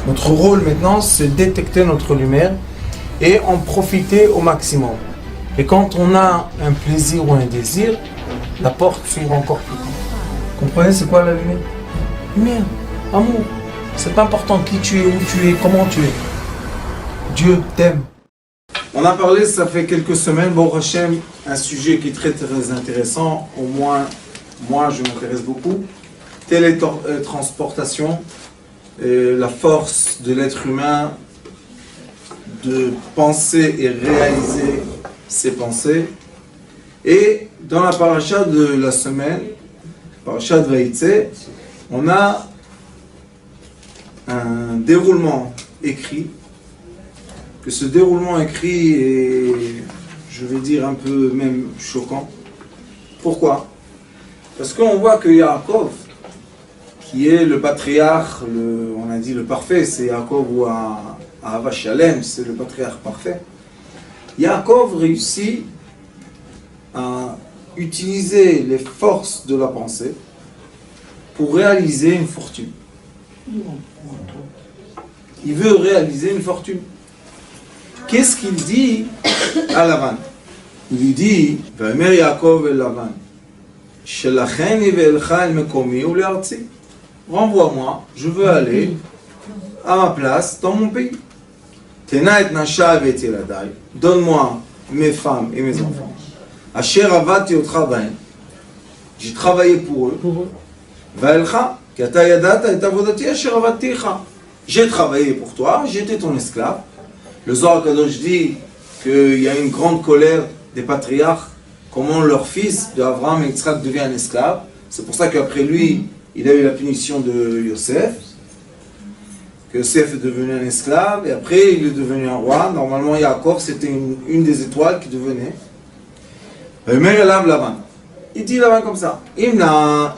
Notre rôle maintenant, c'est détecter notre lumière et en profiter au maximum. Et quand on a un plaisir ou un désir, la porte s'ouvre encore plus grand. Comprenez, c'est quoi la lumière? Lumière, amour. C'est pas important qui tu es, où tu es, comment tu es. Dieu t'aime. On a parlé, ça fait quelques semaines, Baruch Hashem, un sujet qui est très très intéressant. Au moins, moi je m'intéresse beaucoup. Télétransportation, la force de l'être humain de penser et réaliser ses pensées. Et dans la paracha de la semaine, paracha de Vaïtse, on a un déroulement écrit, que ce déroulement écrit est, je vais dire, un peu même choquant. Pourquoi? Parce qu'on voit que Yaakov, qui est le patriarche, on a dit le parfait, c'est Yaakov ou Ahava Shalem, c'est le patriarche parfait. Yaakov réussit à utiliser les forces de la pensée pour réaliser une fortune. Il veut réaliser une fortune. Qu'est-ce qu'il dit à Lavan? Il lui dit, Vamer Yaakov el Lavan, Shelacheni ve'elcha el mekomi ou le'artzi. Renvoie-moi, je veux aller à ma place dans mon pays. Tena et nasha et yeladai. Donne-moi mes femmes et mes enfants. Asher avati otra baen. J'ai travaillé pour eux. Va'elcha, ki ata yadata et avodati asher avaticha. J'ai travaillé pour toi, j'étais ton esclave. Le Zohar Kadosh dit qu'il y a une grande colère des patriarches, comment leur fils de Abraham et Yitzhak devient un esclave. C'est pour ça qu'après lui, il a eu la punition de Yosef. Que Yosef est devenu un esclave et après il est devenu un roi. Normalement, Yaakov, c'était une des étoiles qui devenait. Il dit Lavan comme ça. Imna,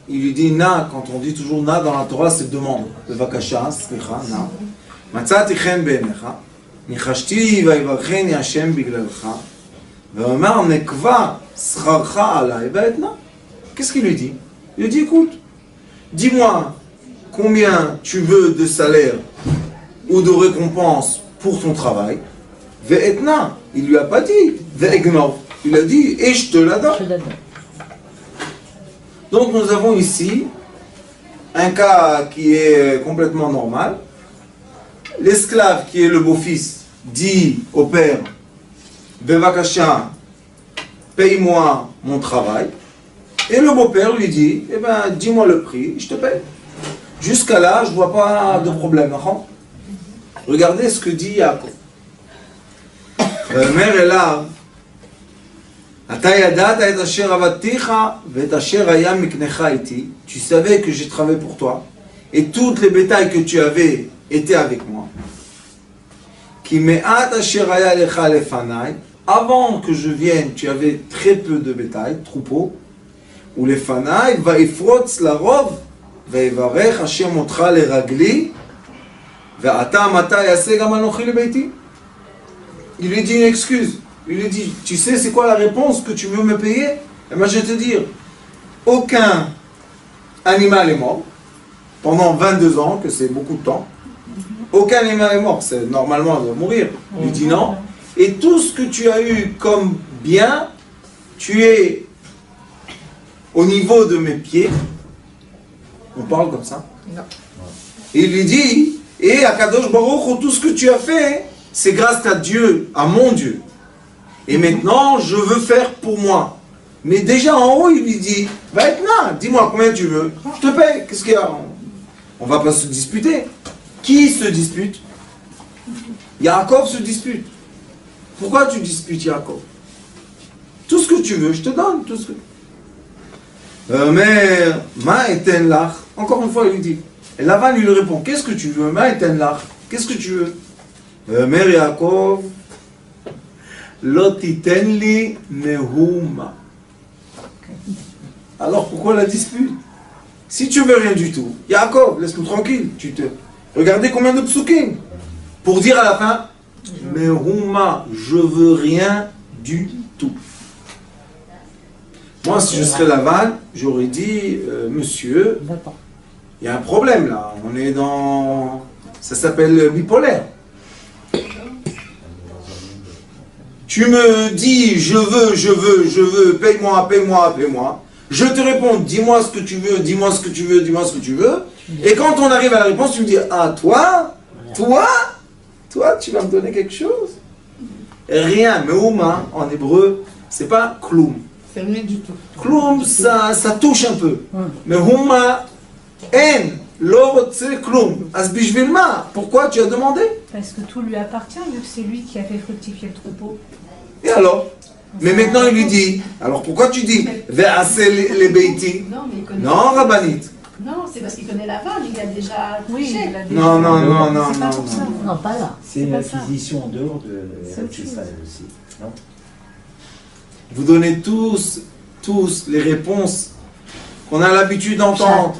il lui dit na, quand on dit toujours na dans la Torah, c'est demande. Bevakasha, slicha, na. Matzati chen be'enecha, nichashti vayivarcheni Hashem biglalcha, ve'omar nekva scharcha alai ve'etna. Qu'est-ce qu'il lui dit? Il lui dit, écoute, dis-moi combien tu veux de salaire ou de récompense pour ton travail. Ve'etna, il lui a pas dit ve'egnov, il a dit et je te la donne. Donc nous avons ici un cas qui est complètement normal. L'esclave qui est le beau-fils dit au père, Bevakasha, paye-moi mon travail. Et le beau-père lui dit, eh ben, dis-moi le prix, je te paye. Jusqu'à là, je ne vois pas de problème. Regardez ce que dit Yaakov. Mère est là. Tu savais que j'ai travaillé pour toi. Et toutes les bétails que tu avais étaient avec moi. Avant que je vienne, tu avais très peu de bétail, troupeaux. Ou les fanaï, va ifrotz la rov, va ivarech Hashem otra le ragli, va ata mata yase gam anochi le beiti. Il lui dit une excuse. Il lui dit, tu sais c'est quoi la réponse que tu veux me payer? Eh bien je vais te dire, aucun animal est mort, pendant 22 ans, que c'est beaucoup de temps. Aucun animal est mort, c'est normalement il doit mourir. Il lui dit non. Et tout ce que tu as eu comme bien, tu es au niveau de mes pieds. On parle comme ça. Non. Et il lui dit, et à Kadosh Baruch, tout ce que tu as fait, c'est grâce à Dieu, à mon Dieu. Et maintenant, je veux faire pour moi. Mais déjà en haut, il lui dit, maintenant, dis-moi combien tu veux, je te paye. Qu'est-ce qu'il y a? On va pas se disputer. Qui se dispute? Yaakov se dispute. Pourquoi tu disputes Yaakov? Tout ce que tu veux, je te donne. Tout ce que... Mais, ma eten lach. Encore une fois, il lui dit. Et Lavan lui répond, qu'est-ce que tu veux? Ma eten lach. Qu'est-ce que tu veux? Mère Yaakov, lotiten li nehuma. Alors pourquoi la dispute? Si tu veux rien du tout, Yaakov, laisse-nous tranquille. Regardez combien de psukim pour dire à la fin, nehuma, je veux rien du tout. Moi, si je serais Lavan, j'aurais dit, monsieur, Il y a un problème là, on est dans... Ça s'appelle bipolaire. Tu me dis, je veux, paye-moi. Je te réponds, dis-moi ce que tu veux. Et quand on arrive à la réponse, tu me dis, ah, toi, tu vas me donner quelque chose? Rien, meuma, en hébreu, c'est pas kloum. C'est rien du tout. Kloum, ça touche un peu. Mais huma, en, l'orotse kloum. Asbishvilma, pourquoi tu as demandé? Parce que tout lui appartient, vu que c'est lui qui a fait fructifier le troupeau. Et alors? Mais maintenant il lui dit, alors pourquoi tu dis ve'ase les beiti? Non, mais il connaît. Non, Rabbanit. Non, c'est parce qu'il connaît la vanne, il a déjà touché. Il a déjà... Non. C'est pas pour ça. Non, pas là. C'est une pas ça. acquisition en dehors de C'est autre chose. Israël aussi. Non. Vous donnez tous les réponses qu'on a l'habitude d'entendre.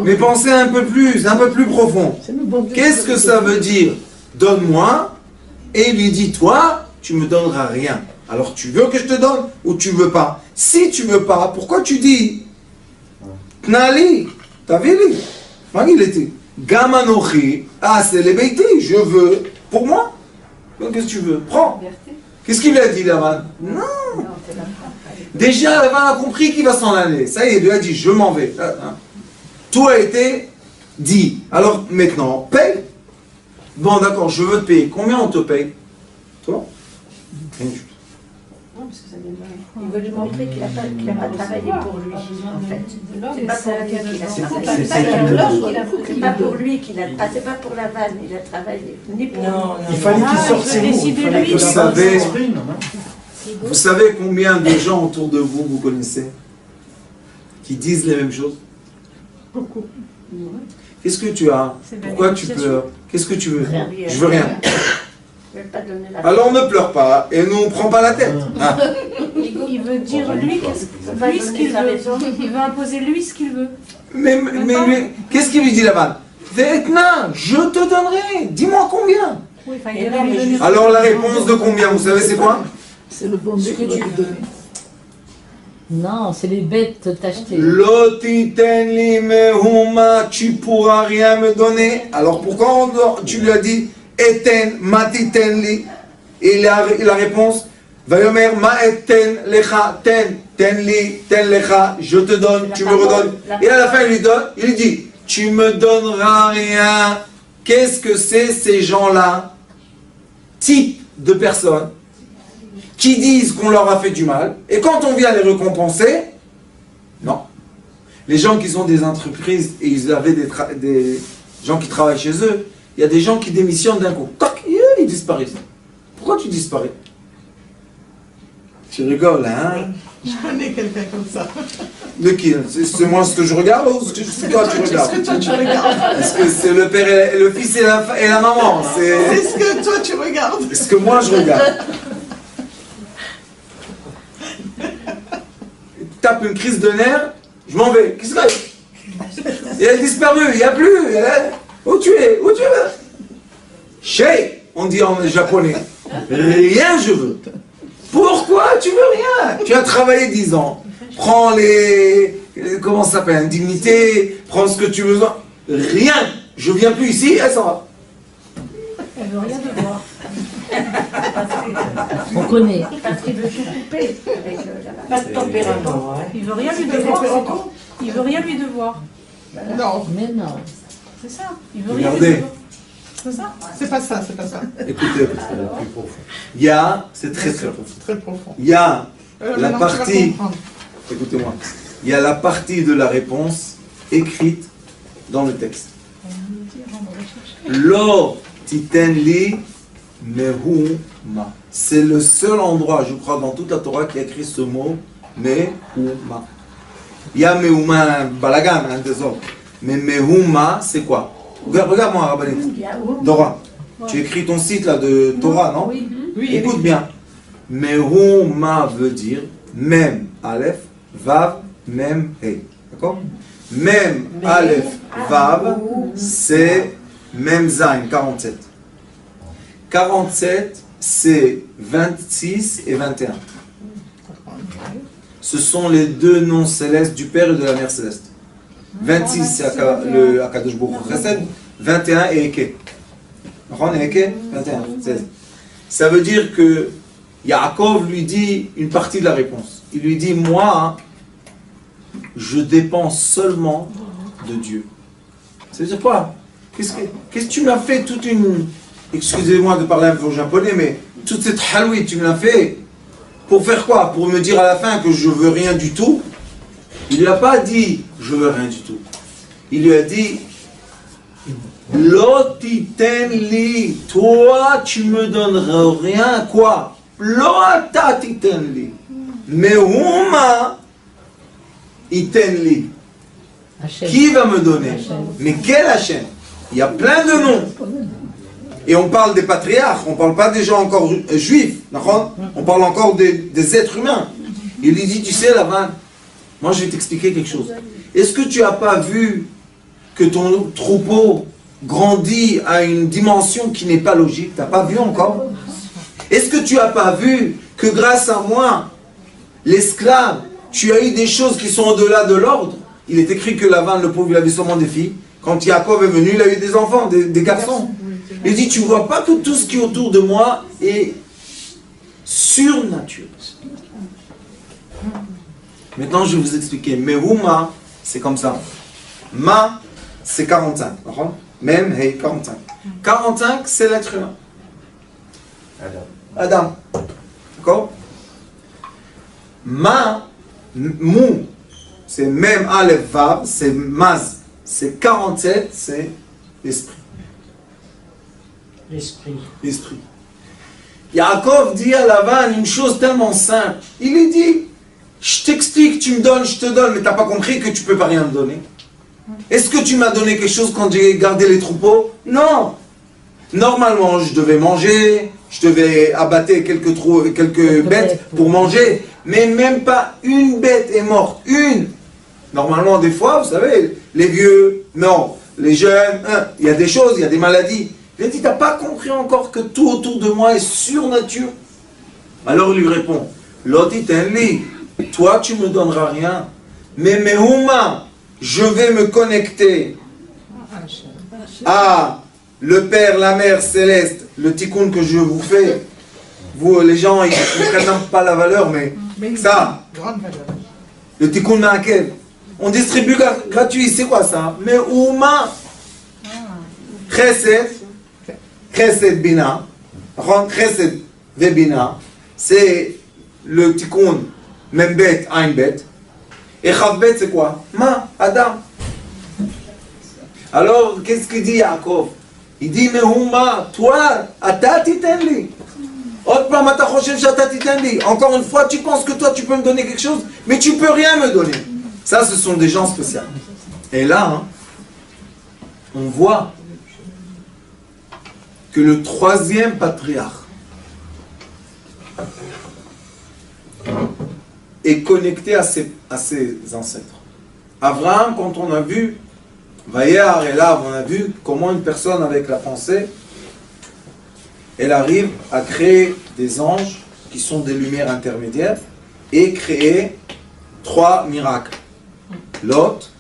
Mais pensez un peu plus profond. Qu'est-ce que ça veut dire? Donne-moi, et il lui dit, toi, tu me donneras rien. Alors tu veux que je te donne ou tu veux pas? Si tu veux pas, pourquoi tu dis Tnali, Tavili, il était Gamanochi, ah c'est les beiti, je veux pour moi. Donc qu'est-ce que tu veux? Prends. Qu'est-ce qu'il lui a dit Lavan? Non. Déjà Lavan a compris qu'il va s'en aller. Ça y est, il lui a dit je m'en vais. Tout a été dit. Alors maintenant, paye. Bon d'accord, je veux te payer. Combien on te paye? Toi? Rien du tout. Non, parce que ça vient de là. Il veut lui montrer qu'il n'a pas travaillé pour lui, en fait. C'est pas pour lui qu'il a travaillé. C'est pas pour lui qu'il a... Ah, c'est pas pour la vanne, il a travaillé. Ni pour lui. Il fallait qu'il sorte ses mots. Il fallait que Vous savez- s'exprime, non? Vous savez combien de gens autour de vous, vous connaissez, qui disent les mêmes choses? Beaucoup. Qu'est-ce que tu as? C'est de la Pourquoi tu négociation. pleures? Qu'est-ce que tu veux? Rien. Je veux rien. Je vais pas donner la Alors ne pleure pas et ne prends pas la tête. Ah. Il veut dire lui, lui ce qu'il veut. Il veut imposer lui ce qu'il veut. Mais qu'est-ce qu'il lui dit là-bas? Vetna, je te donnerai. Dis-moi combien. Oui, enfin, il devait lui donner... Alors la réponse de combien, vous savez c'est quoi? C'est le bon Dieu qui va te donner. Non, c'est les bêtes t'acheter. Lotiten li mehuma, tu pourras rien me donner. Alors pourquoi tu lui as dit eten matiten li? Et la réponse Vayomer ma eten lecha ten lecha, je te donne, tu me redonnes. Et à la fin il lui dit tu me donneras rien. Qu'est-ce que c'est ces gens-là? Type de personnes qui disent qu'on leur a fait du mal, et quand on vient les récompenser, non. Les gens qui sont des entreprises, et ils avaient des gens qui travaillent chez eux, il y a des gens qui démissionnent d'un coup. Tac, ils disparaissent. Pourquoi tu disparais? Tu rigoles, hein? Je connais quelqu'un comme ça. De qui? C'est moi ce que je regarde ou ce que toi tu regardes? C'est ce que toi tu regardes. Est-ce que c'est le père et le fils et la maman? C'est ce que toi tu regardes. C'est ce que moi je regarde. Tape une crise de nerfs, je m'en vais. Qu'est-ce que c'est? Il a disparu, il n'y a plus. Où tu es? Où tu es? Shei, on dit en japonais. Rien je veux. Pourquoi tu veux rien? Tu as travaillé 10 ans. Prends comment ça s'appelle? Indemnité, prends ce que tu veux. Rien. Je viens plus ici, elle s'en va. Elle veut rien devoir. On connaît. Parce qu'il veut tout couper avec la vanne. Pas de tempérament. Il veut rien lui devoir. Il veut rien lui devoir. Non, Mais non. C'est ça. Il veut rien Regardez. lui devoir. C'est ça. c'est pas ça, c'est pas ça. Écoutez, il y a, c'est très très profond. C'est très profond. Il y a la Maintenant, tu vas partie, comprendre. écoutez-moi, il y a la partie de la réponse écrite dans le texte. Lo titen li mehuma. C'est le seul endroit, je crois, dans toute la Torah qui a écrit ce mot mehuma. Il y a mehuma, balagan, hein, désolé. Mais mehuma, c'est quoi? Regarde-moi, Rabbanit. Dora, tu écris ton site là de Torah, non? Oui. Oui, Écoute bien. Mehuma veut dire Mem, Aleph, Vav, Mem, He. D'accord? Mem, Aleph, Vav, c'est Mem Zain, 47. 47, c'est 26 et 21. Ce sont les deux noms célestes du Père et de la Mère céleste. 26 c'est le Akadosh Baruch Hu Chesed, 21 et Eke. Eke 21, 16. Ça veut dire que Yaakov lui dit une partie de la réponse. Il lui dit, moi, je dépends seulement de Dieu. Ça veut dire quoi? Qu'est-ce que tu m'as fait toute une... Excusez-moi de parler un peu au japonais, mais toute cette haloui, tu me l'as fait pour faire quoi? Pour me dire à la fin que je veux rien du tout? Il lui a pas dit, je veux rien du tout. Il lui a dit, Lo titen li, toi tu me donneras rien, quoi? Lo ata titen li, mehuma iten li. Hachem. Qui va me donner? Hachem. Mais quel Hachem? Il y a plein de noms. Et on parle des patriarches, on ne parle pas des gens encore juifs, d'accord? On parle encore des êtres humains. Il lui dit, tu sais, Lavan, moi je vais t'expliquer quelque chose. Est-ce que tu n'as pas vu que ton troupeau grandit à une dimension qui n'est pas logique? Tu n'as pas vu encore? Est-ce que tu n'as pas vu que grâce à moi, l'esclave, tu as eu des choses qui sont au-delà de l'ordre? Il est écrit que Lavan, le pauvre, il avait seulement des filles. Quand Yaakov est venu, il a eu des enfants, des garçons. Il dit, tu ne vois pas que tout ce qui est autour de moi est surnaturel. Maintenant, je vais vous expliquer. Mehuma, c'est comme ça. Ma, c'est 45. Même, hey, 45. 45, c'est l'être humain. Adam. D'accord? Ma, mou, c'est même Aleph Vav, c'est Maz. C'est 47, c'est l'esprit. L'esprit. Yaakov dit à Lavan une chose tellement simple. Il lui dit, je t'explique, tu me donnes, je te donne, mais tu n'as pas compris que tu ne peux pas rien me donner. Est-ce que tu m'as donné quelque chose quand j'ai gardé les troupeaux? Non. Normalement, je devais manger, je devais abattre quelques bêtes pour manger, mais même pas une bête est morte. Une. Normalement, des fois, vous savez, les vieux, non. Les jeunes, il y a des choses, il y a des maladies. Il a dit, t'as pas compris encore que tout autour de moi est surnature? Alors il lui répond, Lotitenli, toi tu me donneras rien, mais Mehuma, je vais me connecter à le Père, la Mère céleste, le tikkun que je vous fais. Vous, les gens, ils ne prennent même pas la valeur, mais ça, Grande valeur. le tikkun ma'akev, on distribue gratuit, c'est quoi ça? Mehuma, Chesed, Chesed Bina, Chesed Vebina, c'est le tikkun Membet, Ainbet. Et Chavbet, c'est quoi? Ma, Adam. Alors, qu'est-ce qu'il dit Yaakov? Il dit, Mehuma, toi, Ata titenli. Encore une fois, tu penses que toi, tu peux me donner quelque chose, mais tu peux rien me donner. Ça, ce sont des gens spéciaux. Et là, on voit que le troisième patriarche est connecté à ses ancêtres. Abraham, quand on a vu Vayar et là, on a vu comment une personne avec la pensée, elle arrive à créer des anges qui sont des lumières intermédiaires et créer 3 miracles. Lot,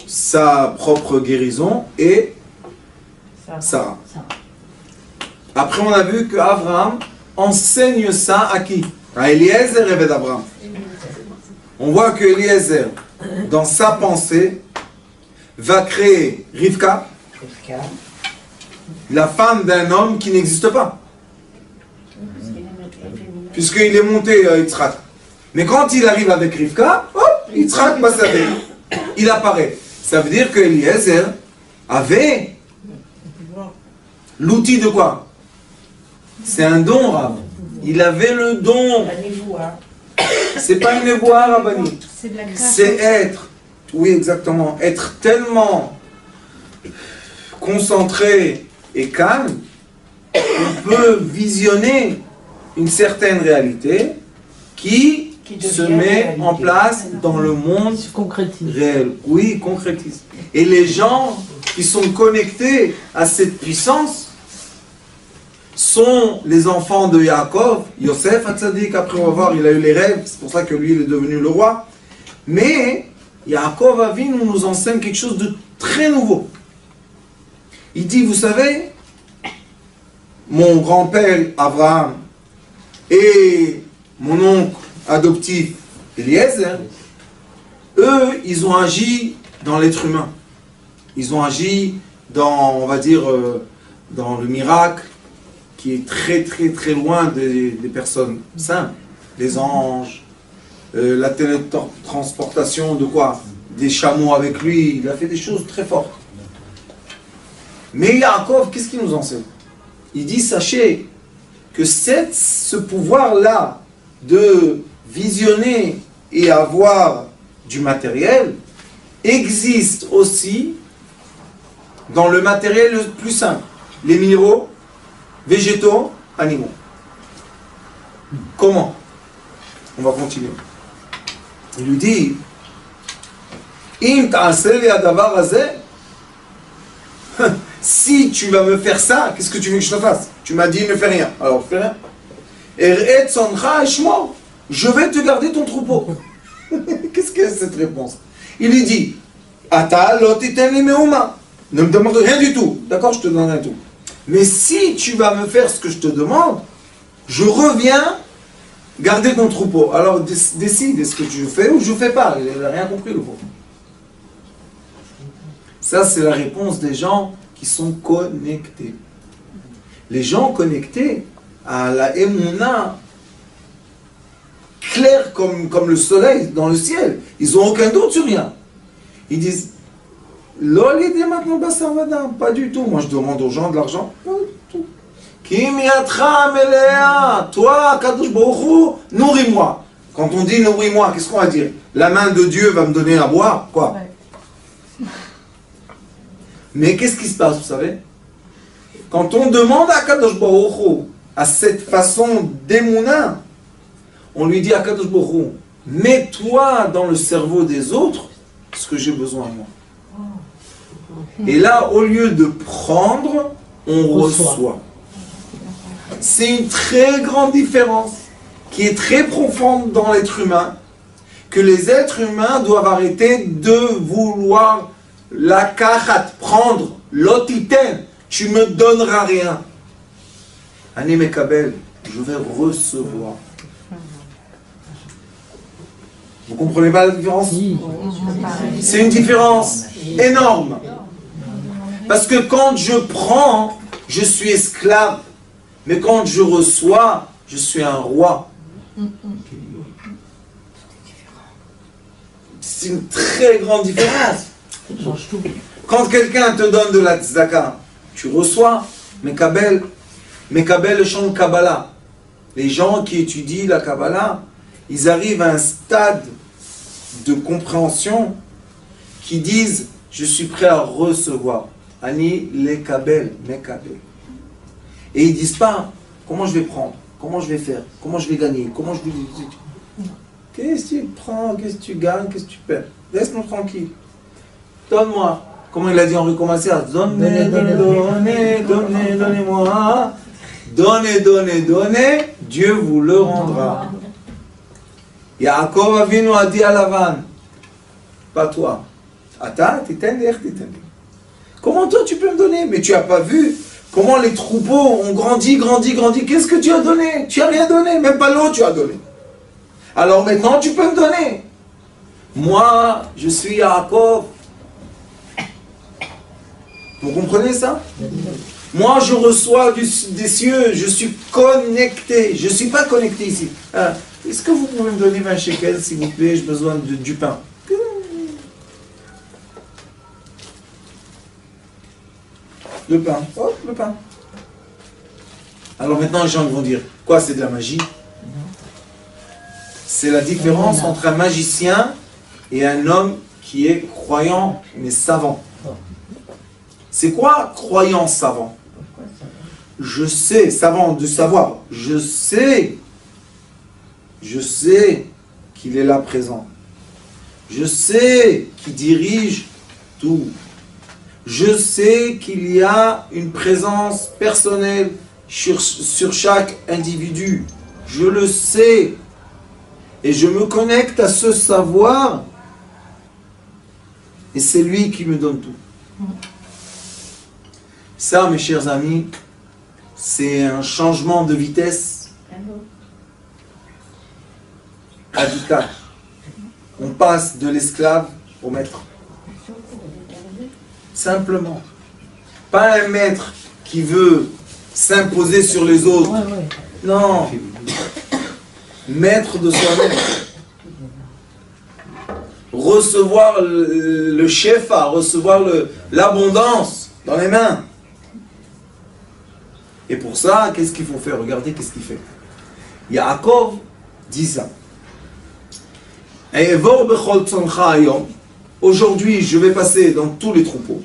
sa propre guérison et Sarah. Après, on a vu que Abraham enseigne ça à qui? À Eliezer et d'Abraham. On voit que Eliezer, dans sa pensée, va créer Rivka, la femme d'un homme qui n'existe pas. Puisqu'il est monté à Yitzhak. Mais quand il arrive avec Rivka, hop, Yitzhak passe avec. Il apparaît. Ça veut dire que Eliezer avait l'outil de quoi? C'est un don, Rav. Il avait le don. C'est pas une névoie, Rabbani. C'est de la création. C'est être, oui exactement, être tellement concentré et calme qu'on peut visionner une certaine réalité qui se met en place dans le monde Se concrétise. réel. Oui, concrétise. Et les gens qui sont connectés à cette puissance sont les enfants de Yaakov, Yosef Hatzadik, après on va voir, il a eu les rêves, c'est pour ça que lui il est devenu le roi. Mais Yaakov Avinu nous enseigne quelque chose de très nouveau. Il dit, vous savez, mon grand-père Abraham et mon oncle adoptif Eliezer, eux, ils ont agi dans l'être humain. Ils ont agi dans, on va dire, dans le miracle qui est très très très loin des personnes simples. Les anges, la télétransportation de quoi? Des chameaux avec lui, il a fait des choses très fortes. Mais Yaakov, qu'est-ce qu'il nous enseigne? Il dit, sachez que ce pouvoir-là de visionner et avoir du matériel existe aussi dans le matériel le plus simple. Les minéraux, végétaux, animaux. Comment? On va continuer. Il lui dit, Im ta'aseh li hadavar hazeh, si tu vas me faire ça, qu'est-ce que tu veux que je te fasse? Tu m'as dit ne fais rien, alors fais rien. Eret soncha eshmo, je vais te garder ton troupeau. Qu'est-ce que c'est cette réponse? Il lui dit, Ata lo titen li meuma, ne me demande rien du tout, d'accord, je te donne rien du tout. Mais si tu vas me faire ce que je te demande, je reviens garder ton troupeau. Alors décide, est-ce que tu fais ou je fais pas? Il n'a rien compris le pauvre. Ça, c'est la réponse des gens qui sont connectés. Les gens connectés à la Emouna, clair comme le soleil dans le ciel, ils n'ont aucun doute sur rien. Ils disent, l'olide maintenant basarvada, pas du tout. Moi, je demande aux gens de l'argent, pas du tout. Kim yatra melea, toi, Kadosh Baruch Hu, nourris-moi. Quand on dit nourris-moi, qu'est-ce qu'on va dire? La main de Dieu va me donner à boire, quoi? Ouais. Mais qu'est-ce qui se passe, vous savez? Quand on demande à Kadosh Baruch Hu, à cette façon d'émouna, on lui dit à Kadosh Baruch Hu, mets-toi dans le cerveau des autres ce que j'ai besoin moi. Et là, au lieu de prendre, on reçoit. C'est une très grande différence qui est très profonde dans l'être humain, que les êtres humains doivent arrêter de vouloir la kachat, prendre, l'otiten, tu me donneras rien. Ani mekabel, je vais recevoir. Vous comprenez pas la différence? C'est une différence énorme. Parce que quand je prends, je suis esclave. Mais quand je reçois, je suis un roi. C'est une très grande différence. Quand quelqu'un te donne de la tzedaka, tu reçois, mekabel le chant de Kabbalah. Les gens qui étudient la Kabbalah, ils arrivent à un stade de compréhension qui disent, je suis prêt à recevoir. Ani lekabel, mekabel. Et ils disent pas, comment je vais prendre, comment je vais faire, comment je vais gagner, comment je vais... Qu'est-ce que tu prends, qu'est-ce que tu gagnes, qu'est-ce que tu perds? Laisse-moi tranquille. Donne-moi. Comment il a dit Henri Commassias? Donnez, donnez-moi. Donnez, Dieu vous le rendra. Yaakov Avinu a dit à Lavan, pas toi. Ata, titen, titen. Comment toi tu peux me donner? Mais tu n'as pas vu comment les troupeaux ont grandi. Qu'est-ce que tu as donné? Tu n'as rien donné, même pas l'eau tu as donné. Alors maintenant tu peux me donner. Moi, je suis Yaakov. Vous comprenez ça? Moi, je reçois des cieux, je suis connecté. Je ne suis pas connecté ici. Est-ce que vous pouvez me donner 20 shekels, s'il vous plaît? J'ai besoin du pain. Le pain. Hop, le pain. Alors maintenant, les gens vont dire, quoi, c'est de la magie? C'est la différence entre un magicien et un homme qui est croyant, mais savant. C'est quoi croyant savant? Je sais, savant de savoir, je sais qu'il est là présent. Je sais qu'il dirige tout. Je sais qu'il y a une présence personnelle sur chaque individu. Je le sais. Et je me connecte à ce savoir et c'est lui qui me donne tout. Ça, mes chers amis, c'est un changement de vitesse radical. On passe de l'esclave au maître. Simplement. Pas un maître qui veut s'imposer sur les autres. Non. Maître de soi-même. Recevoir le chef, recevoir l'abondance dans les mains. Et pour ça, qu'est-ce qu'il faut faire? Regardez qu'est-ce qu'il fait. Yaakov dit ça. Aujourd'hui, je vais passer dans tous les troupeaux.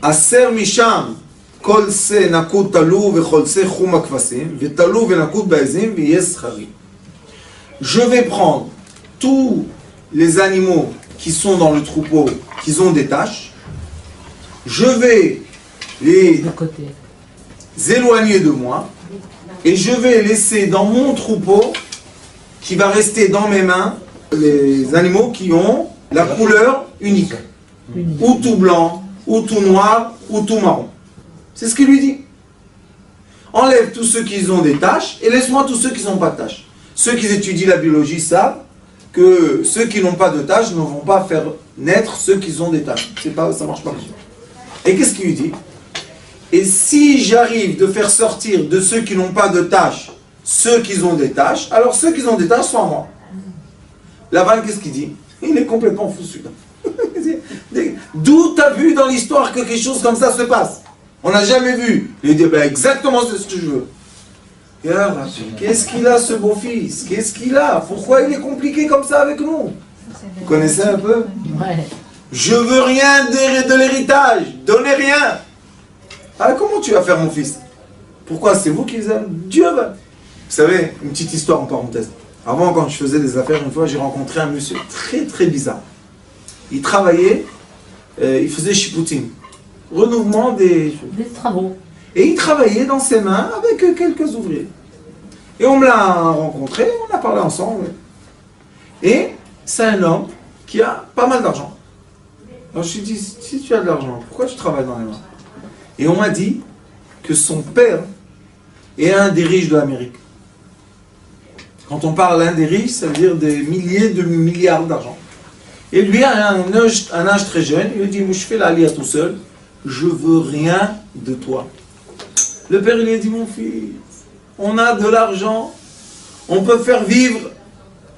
Aser misham kol se nakut talu vechol se chum kvasim vetalu venakut baezim v'yeschari. Je vais prendre tous les animaux qui sont dans le troupeau, qui ont des taches. Je vais les éloigner de moi et je vais laisser dans mon troupeau, qui va rester dans mes mains, les animaux qui ont la couleur unique, ou tout blanc, ou tout noir, ou tout marron. C'est ce qu'il lui dit. Enlève tous ceux qui ont des taches et laisse-moi tous ceux qui n'ont pas de taches. Ceux qui étudient la biologie savent que ceux qui n'ont pas de taches ne vont pas faire naître ceux qui ont des taches. Ça marche pas. Et qu'est-ce qu'il lui dit? Et si j'arrive de faire sortir de ceux qui n'ont pas de taches ceux qui ont des taches, alors ceux qui ont des taches sont à moi. Lavan, qu'est-ce qu'il dit? Il est complètement fou celui-là. D'où tu as vu dans l'histoire que quelque chose comme ça se passe? On n'a jamais vu. Il dit, exactement c'est ce que je veux. Qu'est-ce qu'il a ce beau-fils? Qu'est-ce qu'il a? Pourquoi il est compliqué comme ça avec nous? Vous connaissez un peu? Je veux rien de l'héritage. Donnez rien. Alors comment tu vas faire mon fils? Pourquoi? C'est vous qui les avez. Dieu va. Vous savez, une petite histoire en parenthèse. Avant, quand je faisais des affaires, une fois, j'ai rencontré un monsieur très très bizarre. Il travaillait, il faisait chipoutine, renouvellement des travaux. Et il travaillait dans ses mains avec quelques ouvriers. Et on me l'a rencontré, on a parlé ensemble. Et c'est un homme qui a pas mal d'argent. Alors je lui ai dit, si tu as de l'argent, pourquoi tu travailles dans les mains? Et on m'a dit que son père est un des riches de l'Amérique. Quand on parle l'un des riches, ça veut dire des milliers de milliards d'argent. Et lui, à un âge très jeune, il lui dit, moi je fais la lia tout seul, je veux rien de toi. Le père lui a dit, mon fils, on a de l'argent, on peut faire vivre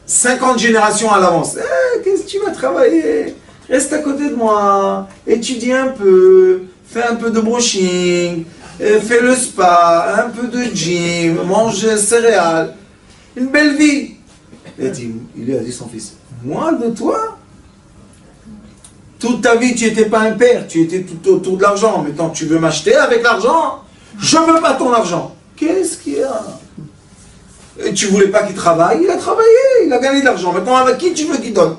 50 générations à l'avance. Qu'est-ce que tu vas travailler? Reste à côté de moi, étudie un peu, fais un peu de brushing, fais le spa, un peu de gym, mange céréales. Une belle vie. Il lui a dit son fils, moi de toi? Toute ta vie tu n'étais pas un père, tu étais tout autour de l'argent. Maintenant tu veux m'acheter avec l'argent? Je ne veux pas ton argent. Qu'est-ce qu'il y a? Et tu voulais pas qu'il travaille? Il a travaillé, il a gagné de l'argent. Maintenant avec qui tu veux qu'il donne?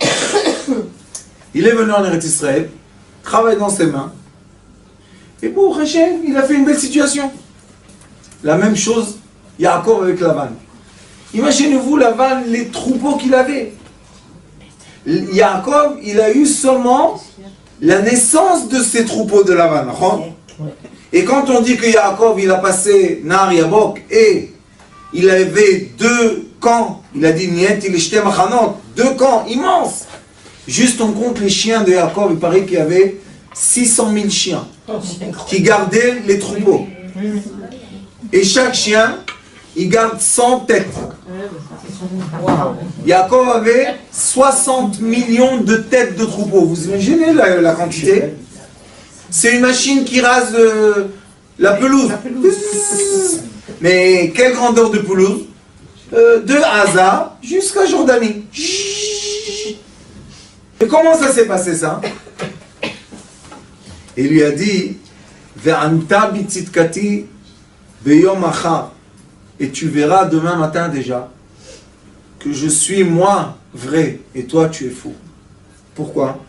Il est venu en Eretz Israël, travaille dans ses mains. Et pour Hachem, il a fait une belle situation. La même chose, Yaakov avec Lavan. Imaginez-vous Lavan, les troupeaux qu'il avait. Yaakov, il a eu seulement la naissance de ces troupeaux de Lavan. Et quand on dit que Yaakov, il a passé Nar Yabok et il avait 2 camps, il a dit Niet il ishte machanot, 2 camps immenses. Juste on compte les chiens de Yaakov, il paraît qu'il y avait 600 000 chiens qui gardaient les troupeaux. Et chaque chien, il garde 100 têtes. Yaakov avait 60 millions de têtes de troupeaux. Vous imaginez la quantité? C'est une machine qui rase la pelouse. Mais quelle grandeur de pelouse? De Haza jusqu'à Jordanie. Et comment ça s'est passé ça? Il lui a dit, Ve'anta bitzitkati beyom achar. Et tu verras demain matin déjà que je suis moi vrai et toi tu es faux. Pourquoi?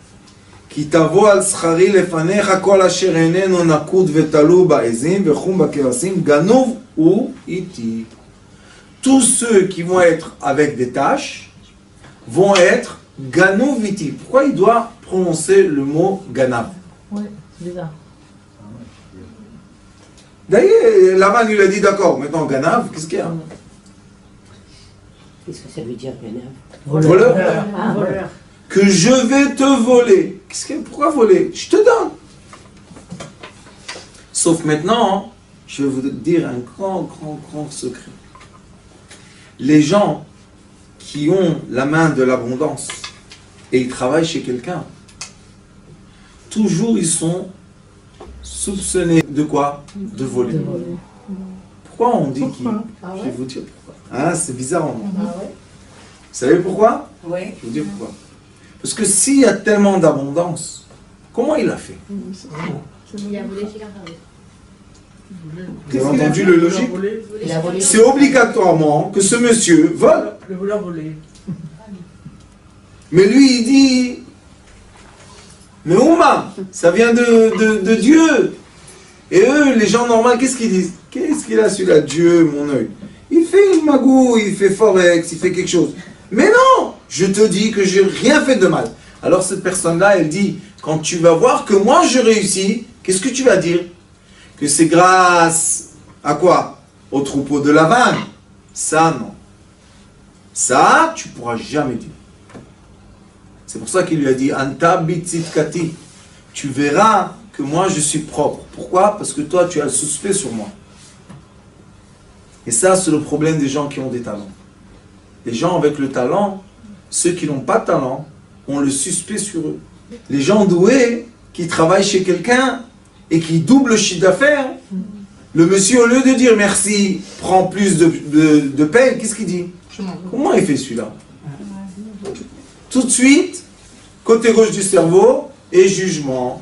Ki tavo al schari lefanecha kol asher einenu nakud vetalu ba'ezim vechum ba'kevasim ganuv ou iti. Tous ceux qui vont être avec des taches vont être Ganou viti. Pourquoi il doit prononcer le mot ganav? Ouais, c'est bizarre. D'ailleurs, Lavan lui a dit d'accord, maintenant ganav, qu'est-ce qu'il y a? Qu'est-ce que ça veut dire, Ganav? Voleur. Ah, voleur. Que je vais te voler. Pourquoi voler? Je te donne. Sauf maintenant, je vais vous dire un grand secret. Les gens qui ont la main de l'abondance et ils travaillent chez quelqu'un, toujours ils sont soupçonnés de quoi? De voler. Pourquoi on dit qu'ils... Je vais vous dire pourquoi. Ah, c'est bizarre. Vous savez pourquoi? Oui. Je vais vous dire pourquoi. Parce que s'il y a tellement d'abondance, comment il a fait? Il a volé chez quelqu'un. Vous avez entendu le logique? Il a volé. C'est obligatoirement que ce monsieur vole. Le voleur volé. Mais lui, il dit, mais Ouma, ça vient de Dieu. Et eux, les gens normaux, qu'est-ce qu'ils disent? Qu'est-ce qu'il a celui-là, Dieu, mon œil? Il fait une magouille, il fait forex, il fait quelque chose. Mais non, je te dis que j'ai rien fait de mal. Alors cette personne-là, elle dit, quand tu vas voir que moi je réussis, qu'est-ce que tu vas dire? Que c'est grâce à quoi? Au troupeau de la vanne. Ça, non. Ça, tu pourras jamais dire. C'est pour ça qu'il lui a dit, Anta bitzitkati. Tu verras que moi je suis propre. Pourquoi? Parce que toi tu as le suspect sur moi. Et ça, c'est le problème des gens qui ont des talents. Les gens avec le talent, ceux qui n'ont pas de talent, ont le suspect sur eux. Les gens doués qui travaillent chez quelqu'un et qui doublent le chiffre d'affaires, le monsieur, au lieu de dire merci, prend plus de paye, qu'est-ce qu'il dit? Comment il fait celui-là? Tout de suite, côté gauche du cerveau, et jugement.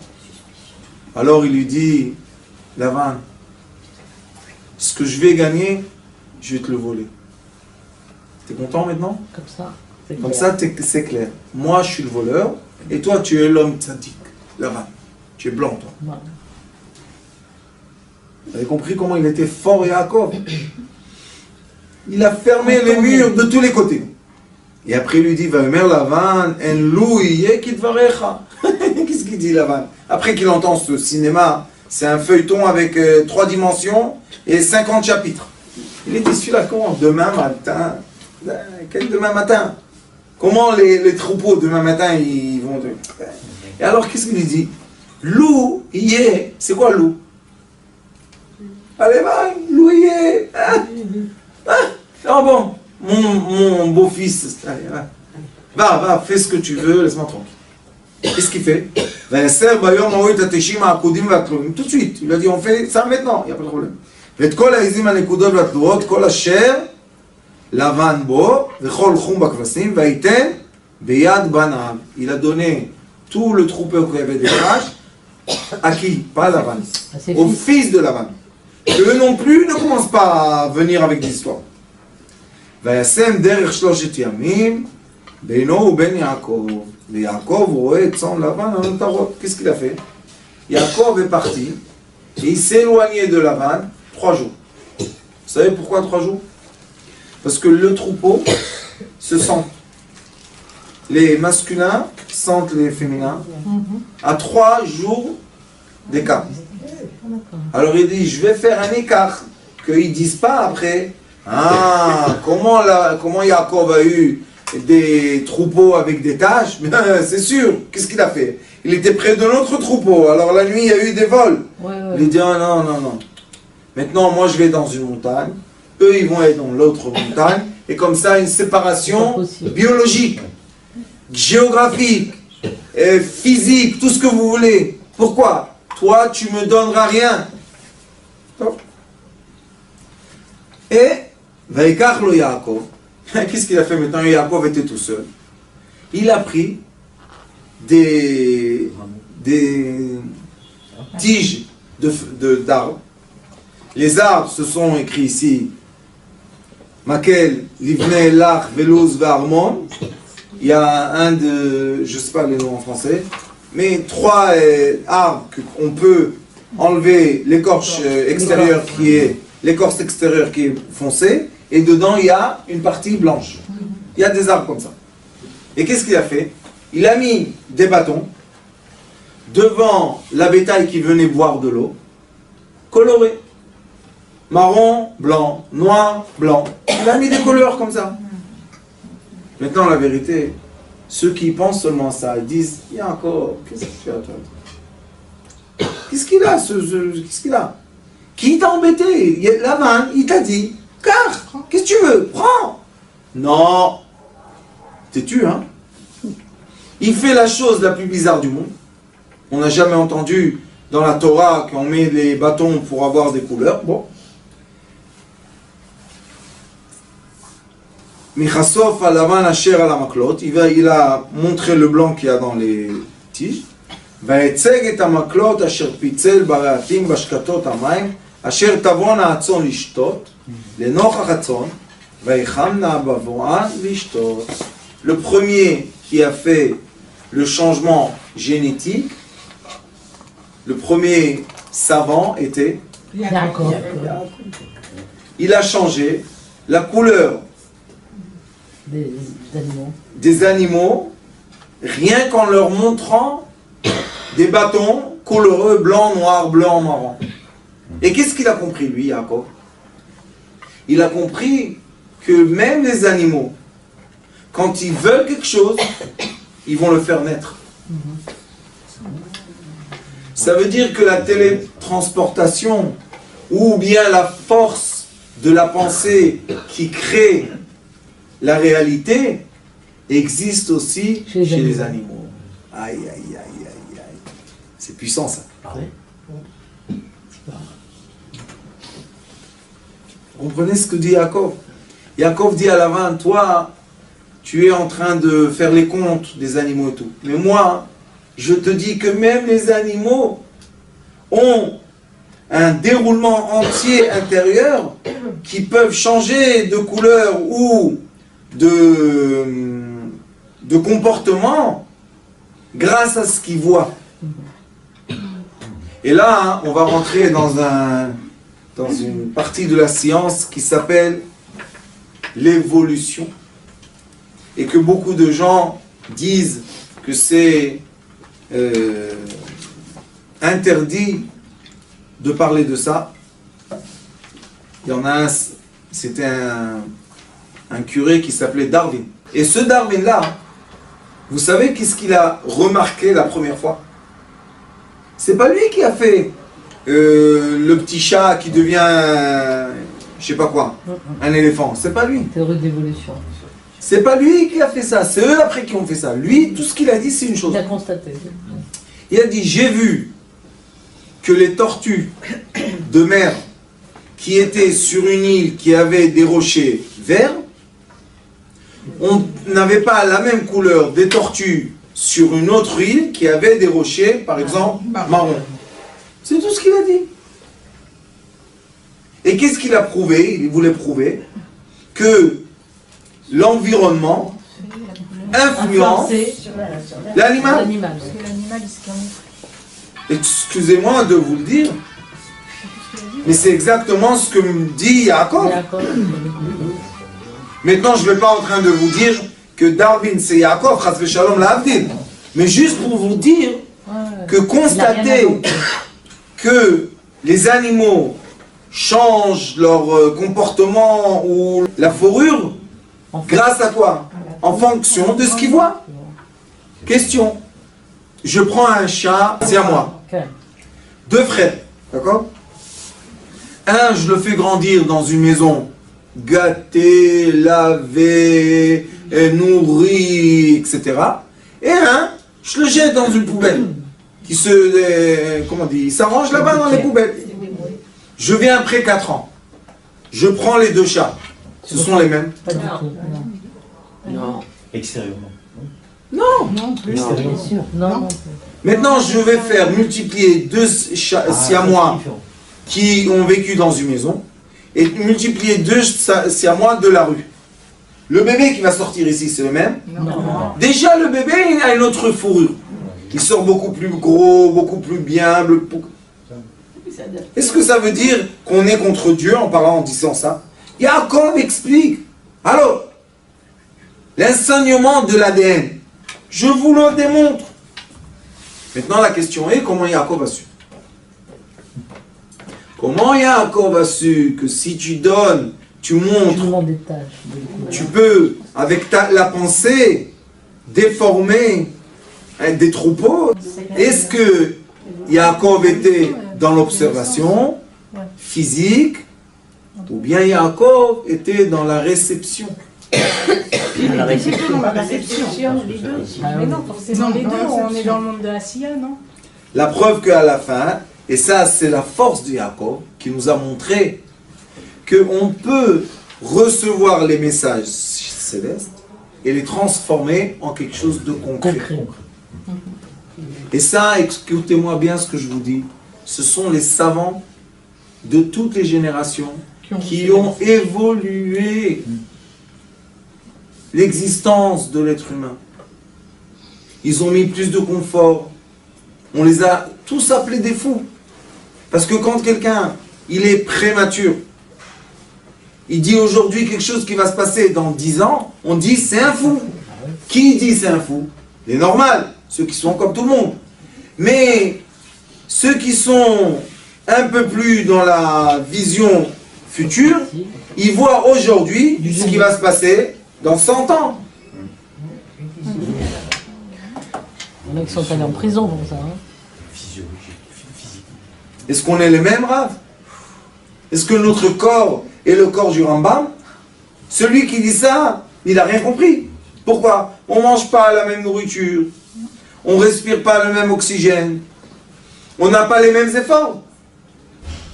Alors il lui dit, Lavan, ce que je vais gagner, je vais te le voler. T'es content maintenant? Comme ça. Comme ça, c'est clair. Moi, je suis le voleur, et toi, tu es l'homme tzaddik. Lavan, tu es blanc, toi. Voilà. Vous avez compris comment il était fort, Yaakov? Il a fermé les murs de tous les côtés. Et après, il lui dit, Vayomer Lavan, en lou yekidvarecha. Qu'est-ce qu'il dit, Lavan? Après qu'il entend ce cinéma, c'est un feuilleton avec 3 dimensions et 50 chapitres. Il est dit, celui-là, comment? Demain matin. Quel demain matin? Comment les troupeaux demain matin, ils vont... Et alors, qu'est-ce qu'il dit? Loup, yé. C'est quoi loup? Allez, va, loup, yé. Ah bon, mon beau-fils, allez, va, fais ce que tu veux, laisse-moi tranquille. Qu'est-ce qu'il fait? Tout de suite, il a dit, on fait ça maintenant, il n'y a pas de problème. Il a donné tout le troupeau qui avait des vaches, à qui? Pas Lavan, au fils de Lavan. Eux non plus ne commencent pas à venir avec des histoires. וישם דרך 3 ימים בינו ובין יעקב, ויעקב רואה את צאן לבן על המטרות. Qu'est-ce qu'il a fait? Yaakov est parti et il s'est éloigné de Lavan 3 jours. Vous savez pourquoi 3 jours? Parce que le troupeau se sent. Les masculins sentent les féminins à 3 jours d'écart. Alors il dit, je vais faire un écart, qu'ils ne disent pas après, ah, comment Yaakov a eu des troupeaux avec des taches? C'est sûr, qu'est-ce qu'il a fait? Il était près de notre troupeau, alors la nuit il y a eu des vols. Il dit, ah, non. Maintenant moi je vais dans une montagne, eux ils vont être dans l'autre montagne, et comme ça une séparation biologique, géographique, physique, tout ce que vous voulez. Pourquoi? Toi tu me donneras rien. Et Vaikach lo Yaakov. Qu'est-ce qu'il a fait maintenant? Yaakov était tout seul. Il a pris des tiges d'arbres. Les arbres se sont écrits ici. Makel, Livne, Lach, Velouz, Varmon. Il y a un de, je ne sais pas les noms en français, mais 3 arbres qu'on peut enlever l'écorce extérieure qui est foncée, et dedans il y a une partie blanche. Il y a des arbres comme ça. Et qu'est-ce qu'il a fait? Il a mis des bâtons devant la bétail qui venait boire de l'eau, colorés. Marron, blanc, noir, blanc. Il a mis des couleurs comme ça. Maintenant, la vérité, ceux qui pensent seulement ça, ils disent, Yaakov, qu'est-ce que tu as, toi? Qu'est-ce qu'il a, qu'est-ce qu'il a? Qui t'a embêté? Lavan, il t'a dit, car, qu'est-ce que tu veux? Prends! Non! T'es-tu, hein? Il fait la chose la plus bizarre du monde. On n'a jamais entendu dans la Torah qu'on met des bâtons pour avoir des couleurs. Bon. Michassof alavan asher ala maklot. Il a montré le blanc qu'il y a dans les tiges. Vaetzeg et amaklot asher pitzel bareatim bashkatot amayim asher tavon haatzon lishtot lenochach hatzon vaechamna bavoan lishtot. Le premier qui a fait le changement génétique, le premier savant était D'accord. il a changé la couleur Des animaux. des animaux rien qu'en leur montrant des bâtons colorés blanc, noir, blanc, marron. Et qu'est-ce qu'il a compris lui, Jacob? Il a compris que même les animaux, quand ils veulent quelque chose, ils vont le faire naître. Ça veut dire que la télétransportation ou bien la force de la pensée qui crée la réalité existe aussi chez les animaux. Aïe, aïe, aïe, aïe, aïe. C'est puissant ça. Vous comprenez ce que dit Jacob? Jacob dit à Lavan, toi, tu es en train de faire les comptes des animaux et tout. Mais moi, je te dis que même les animaux ont un déroulement entier intérieur qui peuvent changer de couleur ou de comportement grâce à ce qu'ils voient. Et là, hein, on va rentrer dans une partie de la science qui s'appelle l'évolution. Et que beaucoup de gens disent que c'est interdit de parler de ça. Il y en a un, c'était un curé qui s'appelait Darwin. Et ce Darwin-là, vous savez qu'est-ce qu'il a remarqué la première fois? C'est pas lui qui a fait le petit chat qui devient, je sais pas quoi, un éléphant. C'est pas lui. Théorie d'évolution. C'est pas lui qui a fait ça, c'est eux après qui ont fait ça. Lui, tout ce qu'il a dit, c'est une chose. Il a constaté. Il a dit, j'ai vu que les tortues de mer qui étaient sur une île qui avait des rochers verts, on n'avait pas la même couleur des tortues sur une autre île qui avait des rochers, par exemple, marron. C'est tout ce qu'il a dit. Et qu'est-ce qu'il a prouvé? Il voulait prouver que l'environnement influence l'animal. Excusez-moi de vous le dire, mais c'est exactement ce que me dit Jacob. Maintenant, je ne vais pas en train de vous dire que Darwin c'est Jacob, Chas v'Shalom la'avdil, mais juste pour vous dire que constater que les animaux changent leur comportement ou la fourrure, grâce à quoi? En fonction de ce qu'ils voient. Question. Je prends un chat, c'est à moi. Deux frères, d'accord? Un, je le fais grandir dans une maison, gâté, lavé, nourri, etc. Et un, je le jette dans une poubelle, qui il s'arrange là-bas dans les poubelles. Je viens après 4 ans. Je prends les deux chats. Ce sont les mêmes. Pas du tout. Non. Extérieurement. Non. Extérieurement. Bien sûr. Non. Maintenant, je vais faire multiplier deux siamois qui ont vécu dans une maison et multiplier deux siamois de la rue. Le bébé qui va sortir ici, c'est le même? Non. Déjà, le bébé il a une autre fourrure. Il sort beaucoup plus gros, beaucoup plus bien. Est-ce que ça veut dire qu'on est contre Dieu en disant ça? Jacob explique. Alors, L'enseignement de l'ADN. Je vous le démontre. Maintenant, la question est, comment Yaakov a su? Comment Yaakov a su que si tu donnes, tu montres, des tâches. tu peux, avec la pensée, déformer des troupeaux? Est-ce que Yaakov était dans l'observation physique, ou bien Yaakov était dans la réception? La réception. Les deux. Mais non, forcément les deux, on est dans le monde de Asiya, non? La preuve qu'à la fin, et ça c'est la force de Yaakov, qui nous a montré qu'on peut recevoir les messages célestes et les transformer en quelque chose de concret. Et ça, écoutez-moi bien ce que je vous dis, ce sont les savants de toutes les générations qui ont évolué l'existence de l'être humain. Ils ont mis plus de confort. On les a tous appelés des fous. Parce que quand quelqu'un, il est prématuré, il dit aujourd'hui quelque chose qui va se passer dans 10 ans, on dit c'est un fou. Qui dit c'est un fou? C'est normal, ceux qui sont comme tout le monde. Mais ceux qui sont un peu plus dans la vision future, ils voient aujourd'hui ce qui va se passer dans 100 ans. Il y en a qui sont allés en prison pour ça. Est-ce qu'on est les mêmes, Rav? Est-ce que notre corps est le corps du Rambam? Celui qui dit ça, il n'a rien compris. Pourquoi? On ne mange pas la même nourriture, on ne respire pas le même oxygène, on n'a pas les mêmes efforts.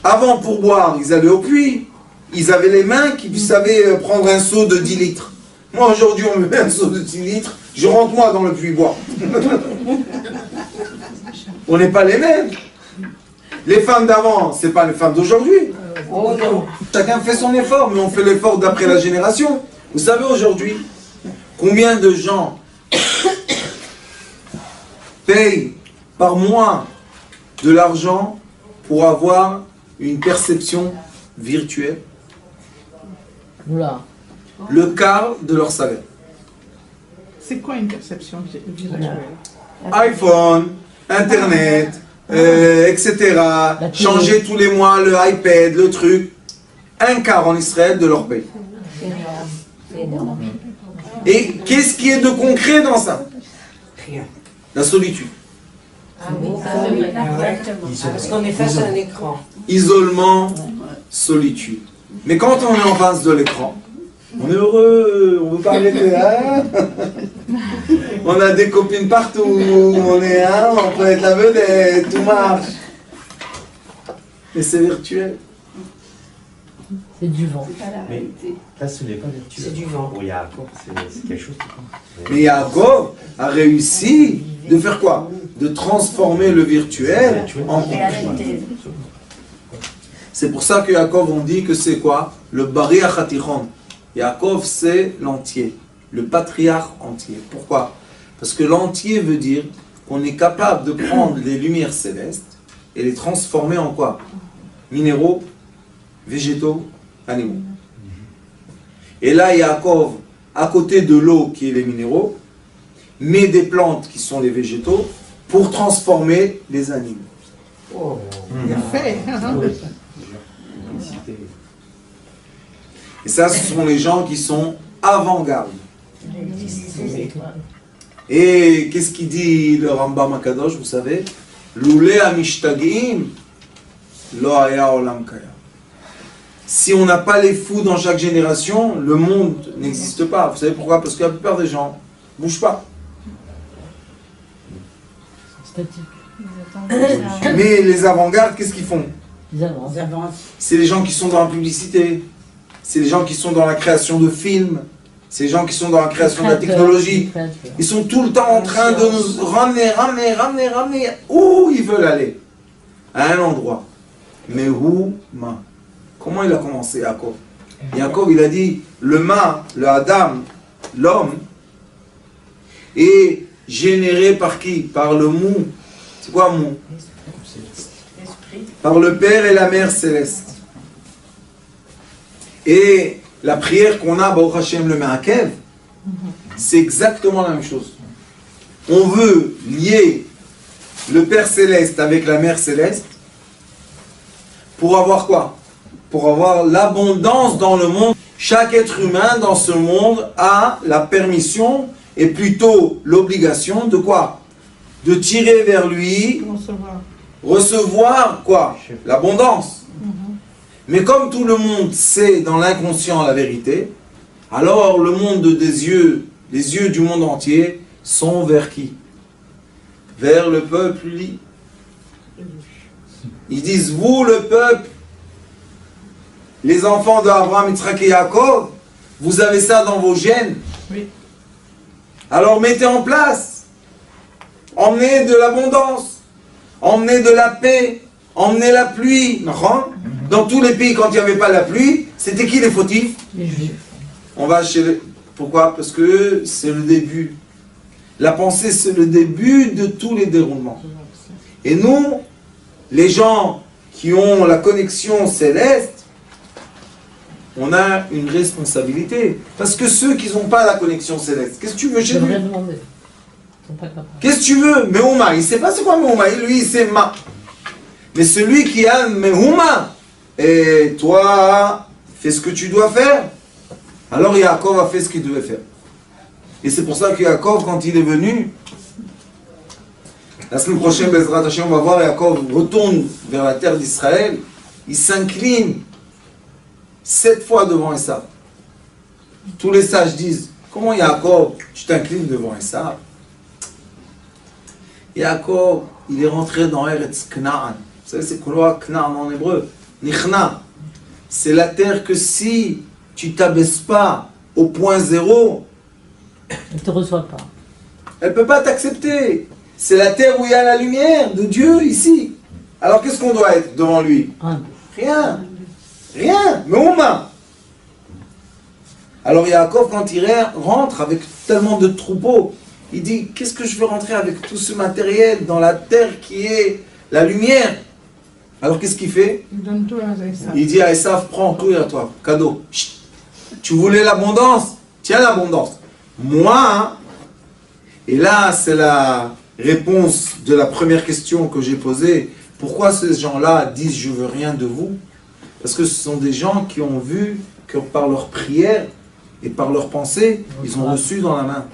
Avant, pour boire, ils allaient au puits, ils avaient les mains qui savaient prendre un seau de 10 litres. Moi, aujourd'hui, on me met un seau de 10 litres, je rentre moi dans le puits boire. On n'est pas les mêmes. Les femmes d'avant, c'est pas les femmes d'aujourd'hui. Oh non. Chacun fait son effort, mais on fait l'effort d'après la génération. Vous savez aujourd'hui, combien de gens payent par mois de l'argent pour avoir une perception virtuelle? Oula. Le quart de leur salaire. C'est quoi une perception virtuelle? iPhone, Internet, etc. Changer tous les mois le iPad, le truc. Un quart en Israël de leur paye. Et qu'est-ce qui est de concret dans ça? Rien. La solitude. Parce qu'on est face à un écran. Isolement, solitude. Mais quand on est en face de l'écran, on est heureux, on veut parler de... Hein. On a des copines partout, on est on peut être la vedette, tout marche. Mais c'est virtuel. C'est du vent. Mais là, ce n'est pas virtuel. C'est du vent. Pour Yaakov, c'est quelque chose qui... Mais Yaakov a réussi de faire quoi? De transformer le virtuel en concret. C'est pour ça que Yaakov, on dit que c'est quoi? Le Bari Achatichon. Yaakov, c'est l'entier, le patriarche entier. Pourquoi? Parce que l'entier veut dire qu'on est capable de prendre les lumières célestes et les transformer en quoi? Minéraux, végétaux, animaux. Et là, Yaakov, à côté de l'eau qui est les minéraux, met des plantes qui sont les végétaux pour transformer les animaux. Oh. Bien fait. Et ça, ce sont les gens qui sont avant-garde. Et qu'est-ce qu'il dit le Rambam Akadosh, vous savez? Loulé amishtagiim, lo haya olam kaya. Si on n'a pas les fous dans chaque génération, le monde n'existe pas. Vous savez pourquoi? Parce que la plupart des gens ne bougent pas. Statique. Mais les avant-gardes, qu'est-ce qu'ils font? Ils avancent. C'est les gens qui sont dans la publicité. C'est les gens qui sont dans la création de films. C'est les gens qui sont dans la création de la technologie. Ils sont tout le temps en train de nous ramener où ils veulent aller. À un endroit. Mais où, ma? Comment il a commencé, Yaakov? Yaakov, il a dit, le ma, le Adam, l'homme, est généré par qui? Par le mou. C'est quoi mou? Par le Père et la Mère céleste. Et la prière qu'on a, Baruch Hashem le Me'akev, c'est exactement la même chose. On veut lier le Père Céleste avec la Mère Céleste pour avoir quoi? Pour avoir l'abondance dans le monde. Chaque être humain dans ce monde a la permission et plutôt l'obligation de quoi? De tirer vers lui, recevoir quoi? L'abondance. Mais comme tout le monde sait dans l'inconscient la vérité, alors le monde des yeux, les yeux du monde entier sont vers qui? Vers le peuple li. Ils disent, vous le peuple, les enfants d'Abraham, Yitzhak et Yaakov, vous avez ça dans vos gènes. Oui. Alors mettez en place. Emmenez de l'abondance. Emmenez de la paix. Emmenez la pluie. Dans tous les pays, quand il n'y avait pas la pluie, c'était qui les fautifs? Les Juifs. On va chez les... Pourquoi? Parce que c'est le début. La pensée, c'est le début de tous les déroulements. Et nous, les gens qui ont la connexion céleste, on a une responsabilité. Parce que ceux qui n'ont pas la connexion céleste, qu'est-ce que tu veux chez lui? Qu'est-ce que tu veux? Mehouma, il ne sait pas c'est quoi Mehouma, lui il sait Ma. Mais celui qui a Mehouma, et toi, fais ce que tu dois faire. Alors Yaakov a fait ce qu'il devait faire. Et c'est pour ça que Yaakov, quand il est venu, la semaine prochaine, Bezrat Hashem, on va voir Yaakov retourne vers la terre d'Israël, il s'incline 7 fois devant Esav. Tous les sages disent, comment Yaakov, tu t'inclines devant Esav? Yaakov, il est rentré dans Eretz Knaan. Vous savez c'est quoi Knaan en hébreu? Nichna. C'est la terre que si tu t'abaisses pas au point zéro, Elle ne te reçoit pas. elle ne peut pas t'accepter. C'est la terre où il y a la lumière de Dieu ici. Alors qu'est-ce qu'on doit être devant lui? Rien. Rien. Mais on a. Alors Yaakov, quand il rentre avec tellement de troupeaux, il dit, qu'est-ce que je veux rentrer avec tout ce matériel dans la terre qui est la lumière? Alors qu'est-ce qu'il fait? Il donne tout à Esav. Il dit à Esav, prends tout à toi, cadeau. Chut. Tu voulais l'abondance? Tiens l'abondance. Moi, hein, et là c'est la réponse de la première question que j'ai posée, pourquoi ces gens-là disent je veux rien de vous? Parce que ce sont des gens qui ont vu que par leur prière et par leur pensée, ils ont reçu dans la main.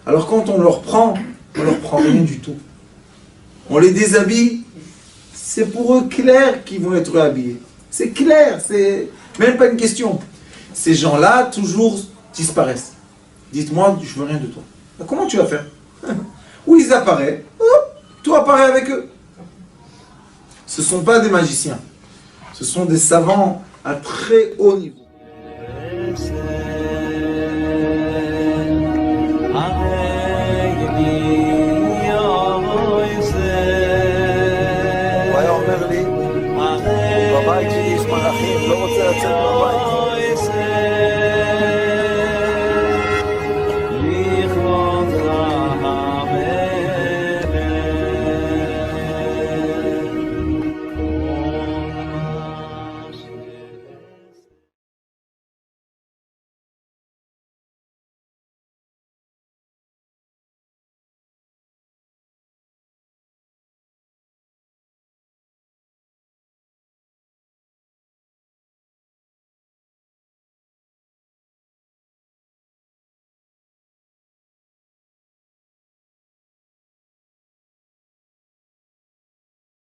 Alors quand on leur prend rien du tout. On les déshabille, c'est pour eux clair qu'ils vont être habillés. C'est clair, c'est même pas une question. Ces gens-là toujours disparaissent. Dites-moi, je veux rien de toi. Comment tu vas faire? Ou ils apparaissent, hop, toi apparais avec eux. Ce ne sont pas des magiciens. Ce sont des savants à très haut niveau.